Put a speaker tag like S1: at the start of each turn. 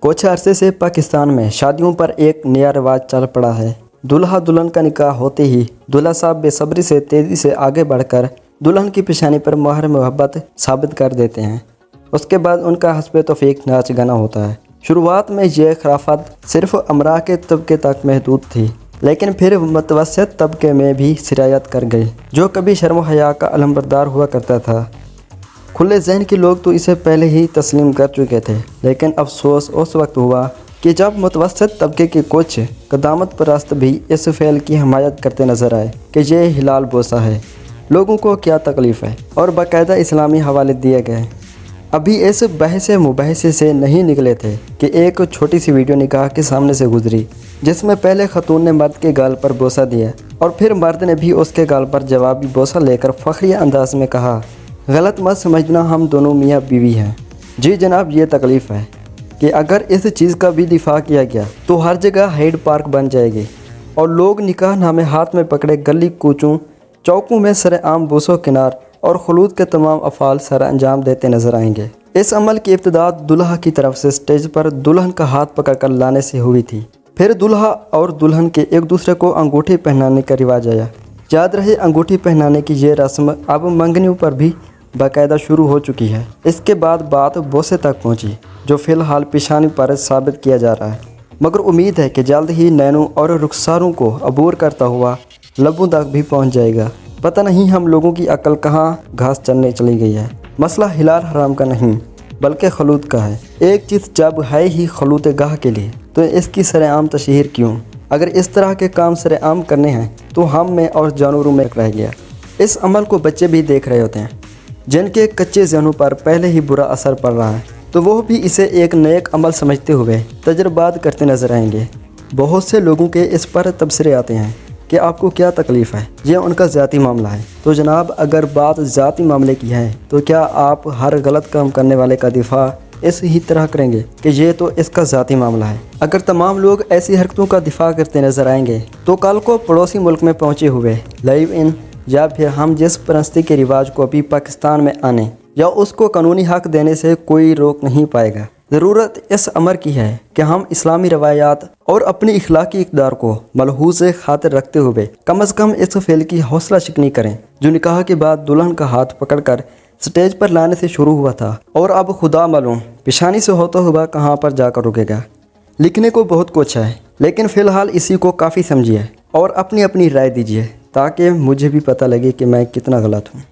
S1: कुछ अरसे से पाकिस्तान में शादियों पर एक नया रिवाज चल पड़ा है। दूल्हा दुल्हन का निकाह होते ही दूल्हा साहब बेसब्री से तेज़ी से आगे बढ़कर दुल्हन की पेशानी पर मोहर मोहब्बत साबित कर देते हैं। उसके बाद उनका हस्बे तौफीक नाच गाना होता है। शुरुआत में यह खराफत सिर्फ अमरा के तबके तक महदूद थी, लेकिन फिर मुतवस्सित तबके में भी सिरायत कर गई, जो कभी शर्म हया का अलमबरदार हुआ करता था। खुले जहन के लोग तो इसे पहले ही तस्लीम कर चुके थे, लेकिन अफसोस उस वक्त हुआ कि जब मुतवस्सित तबके के कुछ क़दामत परस्त भी इस फ़ेल की हमायत करते नज़र आए कि यह हिलाल बोसा है, लोगों को क्या तकलीफ़ है, और बाकायदा इस्लामी हवाले दिए गए। अभी इस बहस मुबाहिसे से नहीं निकले थे कि एक छोटी सी वीडियो निकाह के सामने से गुजरी, जिसमें पहले खतून ने मर्द के गाल पर बोसा दिया और फिर मर्द ने भी उसके गाल पर जवाबी बोसा लेकर फ़ख्रिया अंदाज में कहा, गलत मत समझना, हम दोनों मियाँ बीवी हैं। जी जनाब, ये तकलीफ़ है कि अगर इस चीज़ का भी दिफा किया गया तो हर जगह हाइड पार्क बन जाएगी और लोग निकाह नामे हाथ में पकड़े गली कूचों चौकों में सरेआम बोसो किनार और खलूत के तमाम अफ़ाल सर अंजाम देते नज़र आएंगे। इस अमल की इब्तिदा दुल्हा की तरफ से स्टेज पर दुल्हन का हाथ पकड़कर लाने से हुई थी। फिर दुल्हा और दुल्हन के एक दूसरे को अंगूठी पहनाने का रिवाज आया। याद रहे, अंगूठी पहनाने की ये रस्म अब मंगनियों पर भी बाकायदा शुरू हो चुकी है। इसके बाद बात बोसे तक पहुंची, जो फ़िलहाल पेशानी पर साबित किया जा रहा है, मगर उम्मीद है कि जल्द ही नैनों और रुखसारों को अबूर करता हुआ लबों तक भी पहुंच जाएगा। पता नहीं हम लोगों की अक्ल कहाँ घास चलने चली गई है। मसला हिलाल हराम का नहीं बल्कि खलूत का है। एक चीज़ जब है ही खलूत गाह के लिए, तो इसकी सरेआम तशहीर क्यों? अगर इस तरह के काम सरेआम करने हैं तो हम में और जानवरों में रह गया। इस अमल को बच्चे भी देख रहे होते हैं, जिनके कच्चे जहनों पर पहले ही बुरा असर पड़ रहा है, तो वो भी इसे एक नेक अमल समझते हुए तजर्बात करते नजर आएंगे। बहुत से लोगों के इस पर तबसरे आते हैं कि आपको क्या तकलीफ़ है, यह उनका ज़ाती मामला है। तो जनाब, अगर बात ज़ाती मामले की है तो क्या आप हर गलत काम करने वाले का दिफा इस ही तरह करेंगे कि ये तो इसका ज़ाती मामला है? अगर तमाम लोग ऐसी हरकतों का दिफा करते नजर आएंगे तो कल को पड़ोसी मुल्क में पहुँचे हुए लाइव इन या फिर हम जिस परस्ती के रिवाज को अभी पाकिस्तान में आने या उसको कानूनी हक देने से कोई रोक नहीं पाएगा। ज़रूरत इस अमर की है कि हम इस्लामी रवायात और अपनी इखलाकी इक़दार को मलहूज़ खातिर रखते हुए कम अज़ कम इस फ़ेल की हौसला शिकनी करें, जो निकाह के बाद दुल्हन का हाथ पकड़कर स्टेज पर लाने से शुरू हुआ था और अब खुदा मालूम पेशानी से होता हुआ कहाँ पर जाकर रुकेगा। लिखने को बहुत कुछ है, लेकिन फ़िलहाल इसी को काफ़ी समझिए और अपनी अपनी राय दीजिए, ताकि मुझे भी पता लगे कि मैं कितना गलत हूँ।